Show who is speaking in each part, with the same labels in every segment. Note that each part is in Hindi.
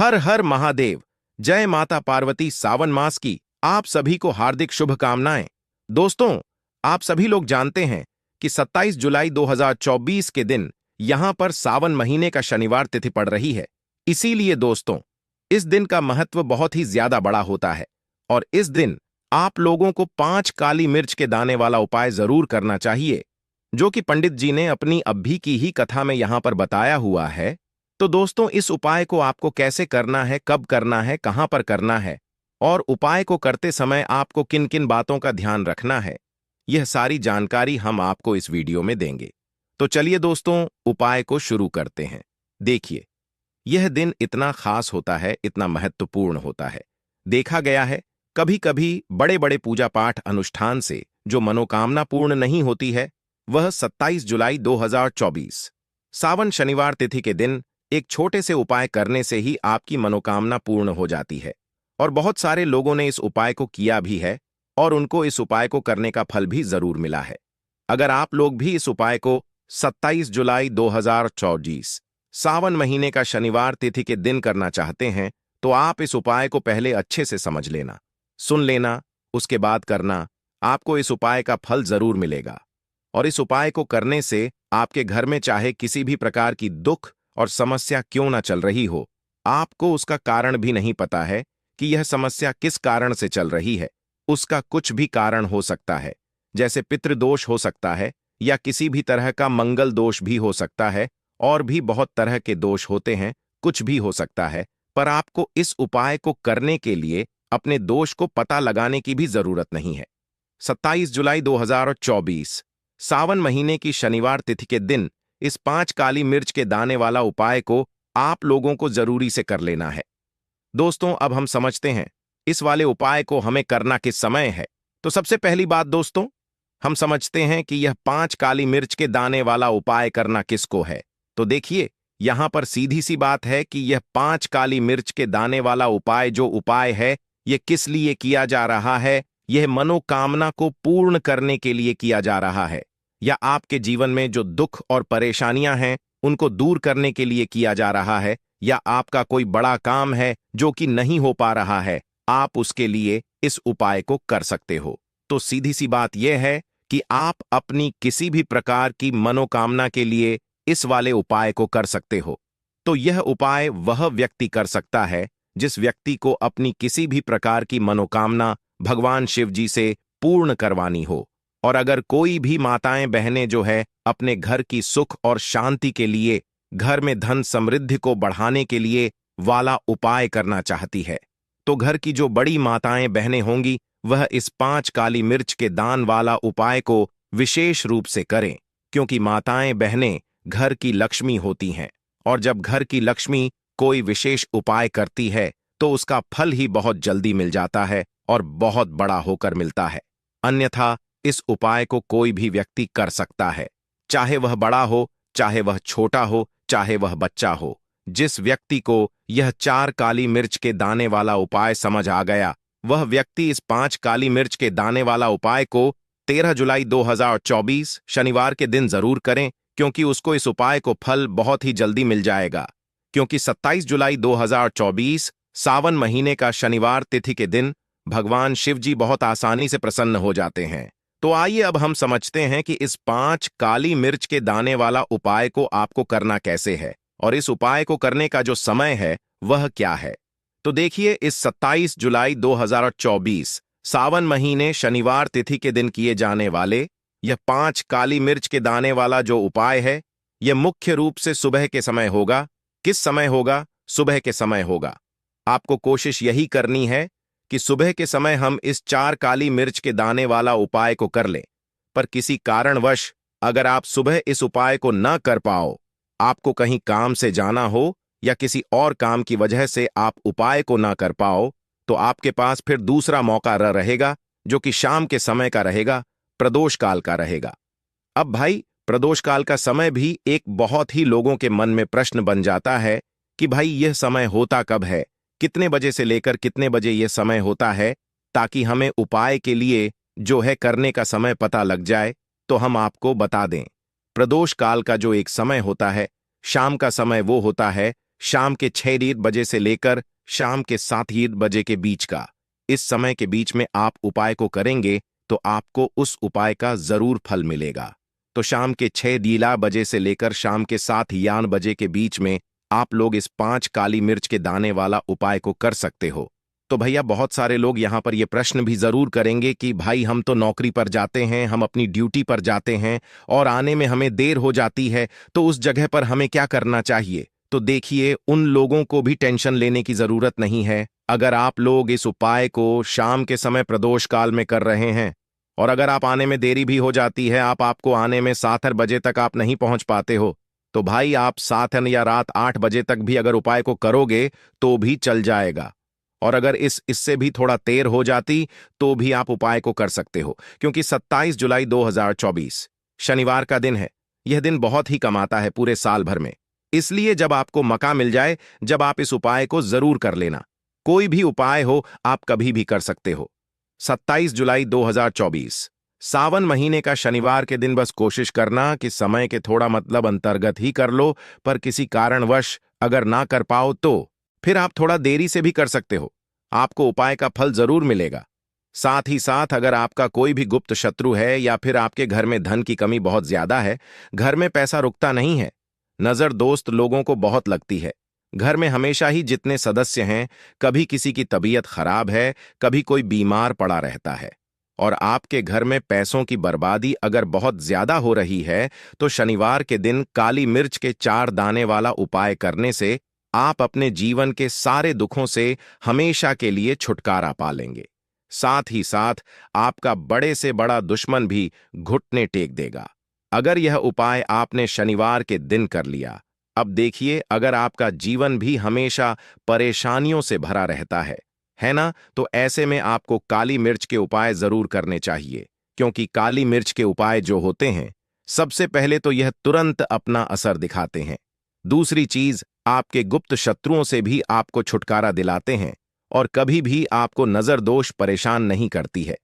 Speaker 1: हर हर महादेव। जय माता पार्वती। सावन मास की आप सभी को हार्दिक शुभकामनाएं। दोस्तों, आप सभी लोग जानते हैं कि 27 जुलाई 2024 के दिन यहां पर सावन महीने का शनिवार तिथि पड़ रही है। इसीलिए दोस्तों, इस दिन का महत्व बहुत ही ज्यादा बड़ा होता है और इस दिन आप लोगों को 5 काली मिर्च के दाने वाला उपाय जरूर करना चाहिए, जो कि पंडित जी ने अपनी अभी की ही कथा में यहां पर बताया हुआ है। तो दोस्तों, इस उपाय को आपको कैसे करना है, कब करना है, कहां पर करना है और उपाय को करते समय आपको किन किन बातों का ध्यान रखना है, यह सारी जानकारी हम आपको इस वीडियो में देंगे। तो चलिए दोस्तों, उपाय को शुरू करते हैं। देखिए, यह दिन इतना खास होता है, इतना महत्वपूर्ण होता है। देखा गया है कभी कभी बड़े बड़े पूजा पाठ अनुष्ठान से जो मनोकामना पूर्ण नहीं होती है, वह 27 जुलाई 2024 सावन शनिवार तिथि के दिन एक छोटे से उपाय करने से ही आपकी मनोकामना पूर्ण हो जाती है। और बहुत सारे लोगों ने इस उपाय को किया भी है और उनको इस उपाय को करने का फल भी जरूर मिला है। अगर आप लोग भी इस उपाय को 27 जुलाई 2024 सावन महीने का शनिवार तिथि के दिन करना चाहते हैं, तो आप इस उपाय को पहले अच्छे से समझ लेना, सुन लेना, उसके बाद करना। आपको इस उपाय का फल जरूर मिलेगा। और इस उपाय को करने से आपके घर में चाहे किसी भी प्रकार की दुख और समस्या क्यों ना चल रही हो, आपको उसका कारण भी नहीं पता है कि यह समस्या किस कारण से चल रही है। उसका कुछ भी कारण हो सकता है, जैसे पितृदोष हो सकता है या किसी भी तरह का मंगल दोष भी हो सकता है, और भी बहुत तरह के दोष होते हैं, कुछ भी हो सकता है। पर आपको इस उपाय को करने के लिए अपने दोष को पता लगाने की भी जरूरत नहीं है। 27 जुलाई 2024 सावन महीने की शनिवार तिथि के दिन इस 5 काली मिर्च के दाने वाला उपाय को आप लोगों को जरूरी से कर लेना है। दोस्तों, अब हम समझते हैं इस वाले उपाय को हमें करना किस समय है। तो सबसे पहली बात दोस्तों, हम समझते हैं कि यह 5 काली मिर्च के दाने वाला उपाय करना किसको है। तो देखिए, यहां पर सीधी सी बात है कि यह 5 काली मिर्च के दाने वाला उपाय जो उपाय है, यह किस लिए किया जा रहा है। यह मनोकामना को पूर्ण करने के लिए किया जा रहा है, या आपके जीवन में जो दुख और परेशानियां हैं उनको दूर करने के लिए किया जा रहा है, या आपका कोई बड़ा काम है जो कि नहीं हो पा रहा है, आप उसके लिए इस उपाय को कर सकते हो। तो सीधी सी बात यह है कि आप अपनी किसी भी प्रकार की मनोकामना के लिए इस वाले उपाय को कर सकते हो। तो यह उपाय वह व्यक्ति कर सकता है जिस व्यक्ति को अपनी किसी भी प्रकार की मनोकामना भगवान शिव जी से पूर्ण करवानी हो। और अगर कोई भी माताएं बहनें जो है अपने घर की सुख और शांति के लिए, घर में धन समृद्धि को बढ़ाने के लिए वाला उपाय करना चाहती है, तो घर की जो बड़ी माताएं बहनें होंगी वह इस 5 काली मिर्च के दान वाला उपाय को विशेष रूप से करें, क्योंकि माताएं बहनें घर की लक्ष्मी होती हैं। और जब घर की लक्ष्मी कोई विशेष उपाय करती है तो उसका फल ही बहुत जल्दी मिल जाता है और बहुत बड़ा होकर मिलता है। अन्यथा इस उपाय को कोई भी व्यक्ति कर सकता है, चाहे वह बड़ा हो, चाहे वह छोटा हो, चाहे वह बच्चा हो। जिस व्यक्ति को यह 4 काली मिर्च के दाने वाला उपाय समझ आ गया, वह व्यक्ति इस 5 काली मिर्च के दाने वाला उपाय को 13 जुलाई 2024 शनिवार के दिन जरूर करें, क्योंकि उसको इस उपाय को फल बहुत ही जल्दी मिल जाएगा। क्योंकि 27 जुलाई 2024 सावन महीने का शनिवार तिथि के दिन भगवान शिव जी बहुत आसानी से प्रसन्न हो जाते हैं। तो आइए अब हम समझते हैं कि इस 5 काली मिर्च के दाने वाला उपाय को आपको करना कैसे है और इस उपाय को करने का जो समय है वह क्या है। तो देखिए, इस 27 जुलाई 2024 सावन महीने शनिवार तिथि के दिन किए जाने वाले यह 5 काली मिर्च के दाने वाला जो उपाय है, यह मुख्य रूप से सुबह के समय होगा। किस समय होगा? सुबह के समय होगा। आपको कोशिश यही करनी है कि सुबह के समय हम इस 4 काली मिर्च के दाने वाला उपाय को कर लें। पर किसी कारणवश अगर आप सुबह इस उपाय को न कर पाओ, आपको कहीं काम से जाना हो या किसी और काम की वजह से आप उपाय को ना कर पाओ, तो आपके पास फिर दूसरा मौका रहेगा, जो कि शाम के समय का रहेगा, प्रदोष काल का रहेगा। अब भाई, प्रदोष काल का समय भी एक बहुत ही लोगों के मन में प्रश्न बन जाता है कि भाई यह समय होता कब है, कितने बजे से लेकर कितने बजे यह समय होता है, ताकि हमें उपाय के लिए जो है करने का समय पता लग जाए। तो हम आपको बता दें, प्रदोष काल का जो एक समय होता है, शाम का समय, वो होता है शाम के 6 बजे से लेकर शाम के 7 बजे के बीच का। इस समय के बीच में आप उपाय को करेंगे तो आपको उस उपाय का जरूर फल मिलेगा। तो शाम के 6 बजे से लेकर शाम के 7 बजे के बीच में आप लोग इस 5 काली मिर्च के दाने वाला उपाय को कर सकते हो। तो भैया बहुत सारे लोग यहाँ पर ये प्रश्न भी जरूर करेंगे कि भाई हम तो नौकरी पर जाते हैं, हम अपनी ड्यूटी पर जाते हैं और आने में हमें देर हो जाती है, तो उस जगह पर हमें क्या करना चाहिए? तो देखिए, उन लोगों को भी टेंशन लेने की जरूरत नहीं है। अगर आप लोग इस उपाय को शाम के समय प्रदोष काल में कर रहे हैं और अगर आप आने में देरी भी हो जाती है, आपको आने में 7 बजे तक आप नहीं पहुंच पाते हो, तो भाई आप 7 या रात 8 बजे तक भी अगर उपाय को करोगे तो भी चल जाएगा। और अगर इससे भी थोड़ा देर हो जाती तो भी आप उपाय को कर सकते हो, क्योंकि 27 जुलाई 2024 शनिवार का दिन है। यह दिन बहुत ही कम आता है पूरे साल भर में। इसलिए जब आपको मौका मिल जाए, जब आप इस उपाय को जरूर कर लेना। कोई भी उपाय हो, आप कभी भी कर सकते हो। 27 जुलाई 2024 सावन महीने का शनिवार के दिन बस कोशिश करना कि समय के थोड़ा मतलब अंतर्गत ही कर लो, पर किसी कारणवश अगर ना कर पाओ तो फिर आप थोड़ा देरी से भी कर सकते हो। आपको उपाय का फल जरूर मिलेगा। साथ ही साथ अगर आपका कोई भी गुप्त शत्रु है या फिर आपके घर में धन की कमी बहुत ज्यादा है, घर में पैसा रुकता नहीं है, नजर दोस्त लोगों को बहुत लगती है, घर में हमेशा ही जितने सदस्य हैं, कभी किसी की तबीयत खराब है, कभी कोई बीमार पड़ा रहता है, और आपके घर में पैसों की बर्बादी अगर बहुत ज्यादा हो रही है, तो शनिवार के दिन काली मिर्च के 4 दाने वाला उपाय करने से आप अपने जीवन के सारे दुखों से हमेशा के लिए छुटकारा पा लेंगे। साथ ही साथ आपका बड़े से बड़ा दुश्मन भी घुटने टेक देगा। अगर यह उपाय आपने शनिवार के दिन कर लिया, अब देखिए, अगर आपका जीवन भी हमेशा परेशानियों से भरा रहता है ना, तो ऐसे में आपको काली मिर्च के उपाय जरूर करने चाहिए, क्योंकि काली मिर्च के उपाय जो होते हैं, सबसे पहले तो यह तुरंत अपना असर दिखाते हैं। दूसरी चीज, आपके गुप्त शत्रुओं से भी आपको छुटकारा दिलाते हैं और कभी भी आपको नजर दोष परेशान नहीं करती है।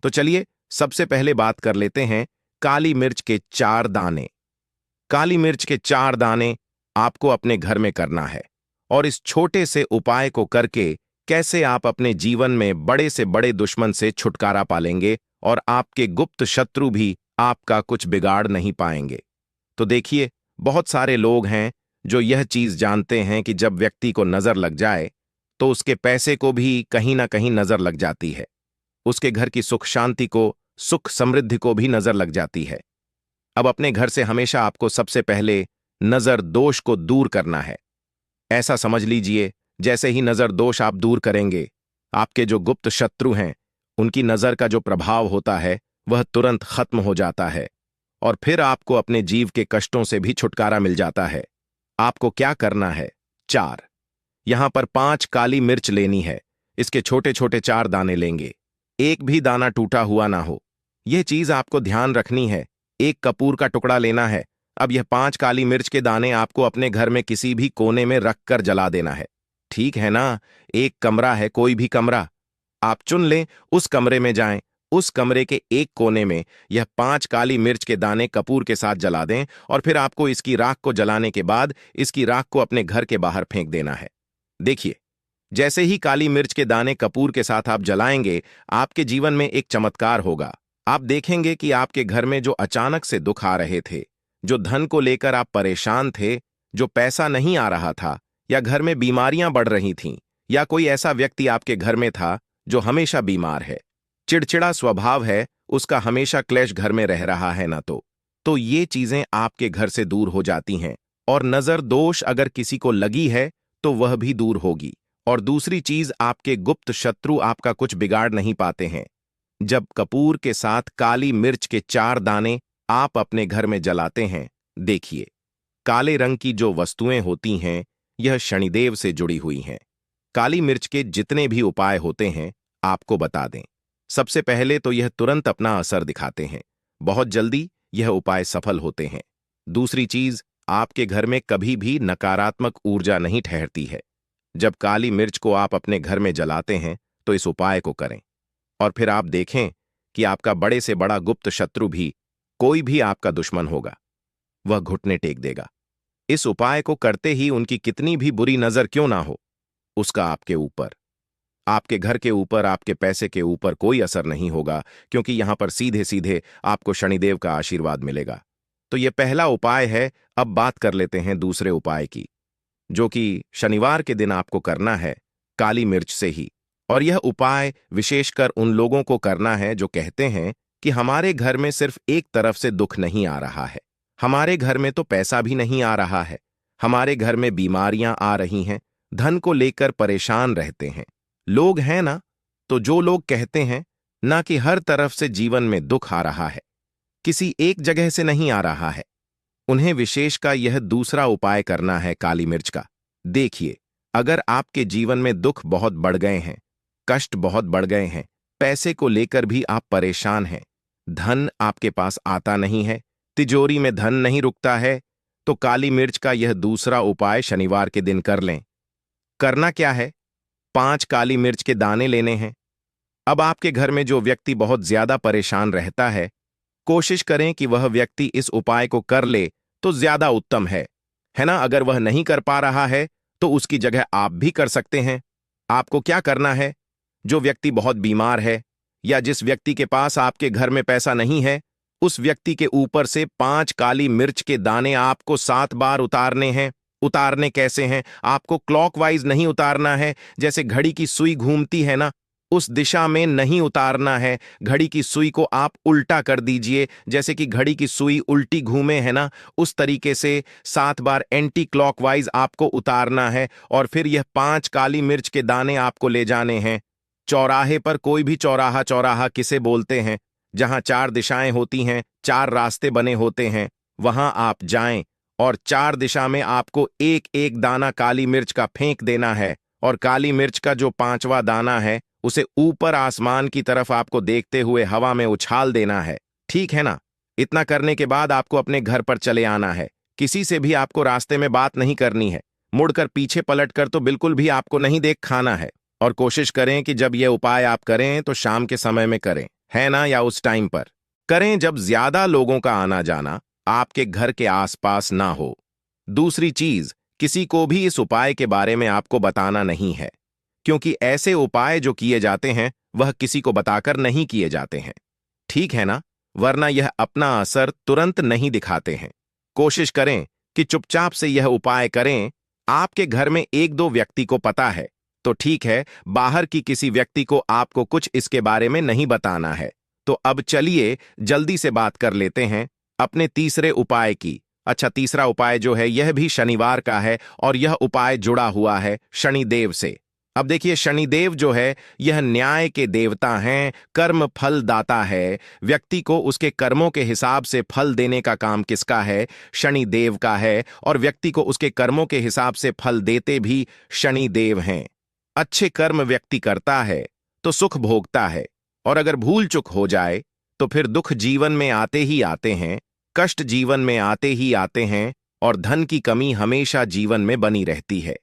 Speaker 1: तो चलिए, सबसे पहले बात कर लेते हैं काली मिर्च के 4 दाने। काली मिर्च के 4 दाने आपको अपने घर में करना है, और इस छोटे से उपाय को करके कैसे आप अपने जीवन में बड़े से बड़े दुश्मन से छुटकारा पालेंगे और आपके गुप्त शत्रु भी आपका कुछ बिगाड़ नहीं पाएंगे। तो देखिए, बहुत सारे लोग हैं जो यह चीज जानते हैं कि जब व्यक्ति को नजर लग जाए तो उसके पैसे को भी कहीं ना कहीं नजर लग जाती है, उसके घर की सुख शांति को, सुख समृद्धि को भी नजर लग जाती है। अब अपने घर से हमेशा आपको सबसे पहले नजर दोष को दूर करना है। ऐसा समझ लीजिए, जैसे ही नजर दोष आप दूर करेंगे, आपके जो गुप्त शत्रु हैं, उनकी नजर का जो प्रभाव होता है वह तुरंत खत्म हो जाता है, और फिर आपको अपने जीव के कष्टों से भी छुटकारा मिल जाता है। आपको क्या करना है? 4, यहां पर 5 काली मिर्च लेनी है। इसके छोटे छोटे 4 दाने लेंगे, एक भी दाना टूटा हुआ ना हो, यह चीज आपको ध्यान रखनी है। एक कपूर का टुकड़ा लेना है। अब यह 5 काली मिर्च के दाने आपको अपने घर में किसी भी कोने में रखकर जला देना है, ठीक है ना? एक कमरा है, कोई भी कमरा आप चुन लें, उस कमरे में जाएं, उस कमरे के एक कोने में यह 5 काली मिर्च के दाने कपूर के साथ जला दें, और फिर आपको इसकी राख को जलाने के बाद इसकी राख को अपने घर के बाहर फेंक देना है। देखिए, जैसे ही काली मिर्च के दाने कपूर के साथ आप जलाएंगे, आपके जीवन में एक चमत्कार होगा। आप देखेंगे कि आपके घर में जो अचानक से दुख आ रहे थे, जो धन को लेकर आप परेशान थे, जो पैसा नहीं आ रहा था, या घर में बीमारियां बढ़ रही थीं, या कोई ऐसा व्यक्ति आपके घर में था जो हमेशा बीमार है, चिड़चिड़ा स्वभाव है, उसका हमेशा क्लेश घर में रह रहा है ना, तो ये चीजें आपके घर से दूर हो जाती हैं। और नजर दोष अगर किसी को लगी है तो वह भी दूर होगी। और दूसरी चीज, आपके गुप्त शत्रु आपका कुछ बिगाड़ नहीं पाते हैं। जब कपूर के साथ काली मिर्च के 4 दाने आप अपने घर में जलाते हैं, देखिए, काले रंग की जो वस्तुएं होती हैं, यह शनिदेव से जुड़ी हुई हैं। काली मिर्च के जितने भी उपाय होते हैं, आपको बता दें, सबसे पहले तो यह तुरंत अपना असर दिखाते हैं, बहुत जल्दी यह उपाय सफल होते हैं। दूसरी चीज, आपके घर में कभी भी नकारात्मक ऊर्जा नहीं ठहरती है। जब काली मिर्च को आप अपने घर में जलाते हैं तो इस उपाय को करें, और फिर आप देखें कि आपका बड़े से बड़ा गुप्त शत्रु भी, कोई भी आपका दुश्मन होगा, वह घुटने टेक देगा। इस उपाय को करते ही उनकी कितनी भी बुरी नजर क्यों ना हो, उसका आपके ऊपर, आपके घर के ऊपर, आपके पैसे के ऊपर कोई असर नहीं होगा, क्योंकि यहां पर सीधे सीधे आपको शनिदेव का आशीर्वाद मिलेगा। तो यह पहला उपाय है। अब बात कर लेते हैं दूसरे उपाय की, जो कि शनिवार के दिन आपको करना है काली मिर्च से ही। और यह उपाय विशेषकर उन लोगों को करना है जो कहते हैं कि हमारे घर में सिर्फ एक तरफ से दुख नहीं आ रहा है, हमारे घर में तो पैसा भी नहीं आ रहा है, हमारे घर में बीमारियां आ रही हैं, धन को लेकर परेशान रहते हैं लोग, हैं ना। तो जो लोग कहते हैं ना कि हर तरफ से जीवन में दुख आ रहा है, किसी एक जगह से नहीं आ रहा है, उन्हें विशेष का यह दूसरा उपाय करना है काली मिर्च का। देखिए, अगर आपके जीवन में दुख बहुत बढ़ गए हैं, कष्ट बहुत बढ़ गए हैं, पैसे को लेकर भी आप परेशान हैं, धन आपके पास आता नहीं है, तिजोरी में धन नहीं रुकता है, तो काली मिर्च का यह दूसरा उपाय शनिवार के दिन कर लें। करना क्या है? 5 काली मिर्च के दाने लेने हैं। अब आपके घर में जो व्यक्ति बहुत ज्यादा परेशान रहता है, कोशिश करें कि वह व्यक्ति इस उपाय को कर ले तो ज्यादा उत्तम है ना। अगर वह नहीं कर पा रहा है तो उसकी जगह आप भी कर सकते हैं। आपको क्या करना है? जो व्यक्ति बहुत बीमार है या जिस व्यक्ति के पास आपके घर में पैसा नहीं है, उस व्यक्ति के ऊपर से 5 काली मिर्च के दाने आपको 7 बार उतारने हैं। उतारने कैसे हैं? आपको क्लॉकवाइज नहीं उतारना है, जैसे घड़ी की सुई घूमती है ना, उस दिशा में नहीं उतारना है। घड़ी की सुई को आप उल्टा कर दीजिए, जैसे कि घड़ी की सुई उल्टी घूमे है ना, उस तरीके से 7 बार एंटी क्लॉकवाइज आपको उतारना है। और फिर यह 5 काली मिर्च के दाने आपको ले जाने हैं चौराहे पर। कोई भी चौराहा, चौराहा किसे बोलते हैं? जहां 4 दिशाएं होती हैं, 4 रास्ते बने होते हैं, वहां आप जाएं और 4 दिशा में आपको एक एक दाना काली मिर्च का फेंक देना है। और काली मिर्च का जो 5वां दाना है, उसे ऊपर आसमान की तरफ आपको देखते हुए हवा में उछाल देना है। ठीक है ना? इतना करने के बाद आपको अपने घर पर चले आना है। किसी से भी आपको रास्ते में बात नहीं करनी है, मुड़कर पीछे पलटकर तो बिल्कुल भी आपको नहीं देख खाना है। और कोशिश करें कि जब यह उपाय आप करें तो शाम के समय में करें, है ना, या उस टाइम पर करें जब ज्यादा लोगों का आना जाना आपके घर के आसपास ना हो। दूसरी चीज, किसी को भी इस उपाय के बारे में आपको बताना नहीं है, क्योंकि ऐसे उपाय जो किए जाते हैं वह किसी को बताकर नहीं किए जाते हैं। ठीक है ना? वरना यह अपना असर तुरंत नहीं दिखाते हैं। कोशिश करें कि चुपचाप से यह उपाय करें। आपके घर में 1-2 व्यक्ति को पता है तो ठीक है, बाहर की किसी व्यक्ति को आपको कुछ इसके बारे में नहीं बताना है। तो अब चलिए जल्दी से बात कर लेते हैं अपने तीसरे उपाय की। अच्छा, तीसरा उपाय जो है यह भी शनिवार का है और यह उपाय जुड़ा हुआ है शनिदेव से। अब देखिए, शनिदेव जो है यह न्याय के देवता हैं, कर्म फल दाता है। व्यक्ति को उसके कर्मों के हिसाब से फल देने का काम किसका है? शनिदेव का है। और व्यक्ति को उसके कर्मों के हिसाब से फल देते भी शनिदेव हैं। अच्छे कर्म व्यक्ति करता है तो सुख भोगता है, और अगर भूल चुक हो जाए तो फिर दुख जीवन में आते ही आते हैं, कष्ट जीवन में आते ही आते हैं, और धन की कमी हमेशा जीवन में बनी रहती है।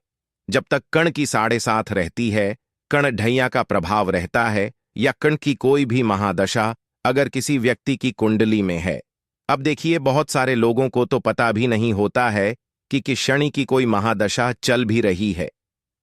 Speaker 1: जब तक कण की 7.5 रहती है, कण ढैया का प्रभाव रहता है, या कण की कोई भी महादशा अगर किसी व्यक्ति की कुंडली में है। अब देखिए, बहुत सारे लोगों को तो पता भी नहीं होता है कि शनि की कोई महादशा चल भी रही है,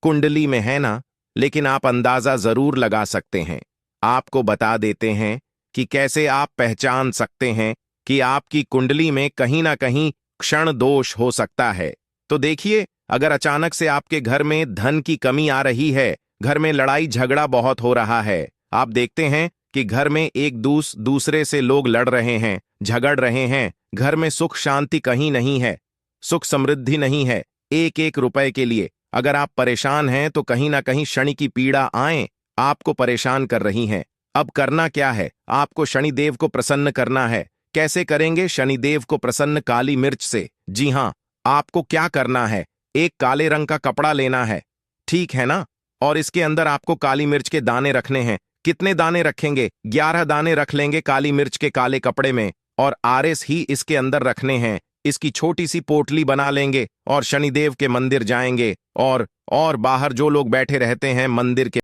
Speaker 1: कुंडली में है ना, लेकिन आप अंदाजा जरूर लगा सकते हैं। आपको बता देते हैं कि कैसे आप पहचान सकते हैं कि आपकी कुंडली में कहीं ना कहीं क्षण दोष हो सकता है। तो देखिए, अगर अचानक से आपके घर में धन की कमी आ रही है, घर में लड़ाई झगड़ा बहुत हो रहा है, आप देखते हैं कि घर में एक दूसरे से लोग लड़ रहे हैं, झगड़ रहे हैं, घर में सुख शांति कहीं नहीं है, सुख समृद्धि नहीं है, एक एक रुपए के लिए अगर आप परेशान हैं तो कहीं ना कहीं शनि की पीड़ा आए आपको परेशान कर रही हैं। अब करना क्या है? आपको शनिदेव को प्रसन्न करना है। कैसे करेंगे शनिदेव को प्रसन्न? काली मिर्च से। जी हां, आपको क्या करना है? एक काले रंग का कपड़ा लेना है, ठीक है ना, और इसके अंदर आपको काली मिर्च के दाने रखने हैं। कितने दाने रखेंगे? 11 दाने रख लेंगे काली मिर्च के काले कपड़े में, और आरएस ही इसके अंदर रखने हैं। इसकी छोटी सी पोटली बना लेंगे और शनिदेव के मंदिर जाएंगे, और बाहर जो लोग बैठे रहते हैं मंदिर के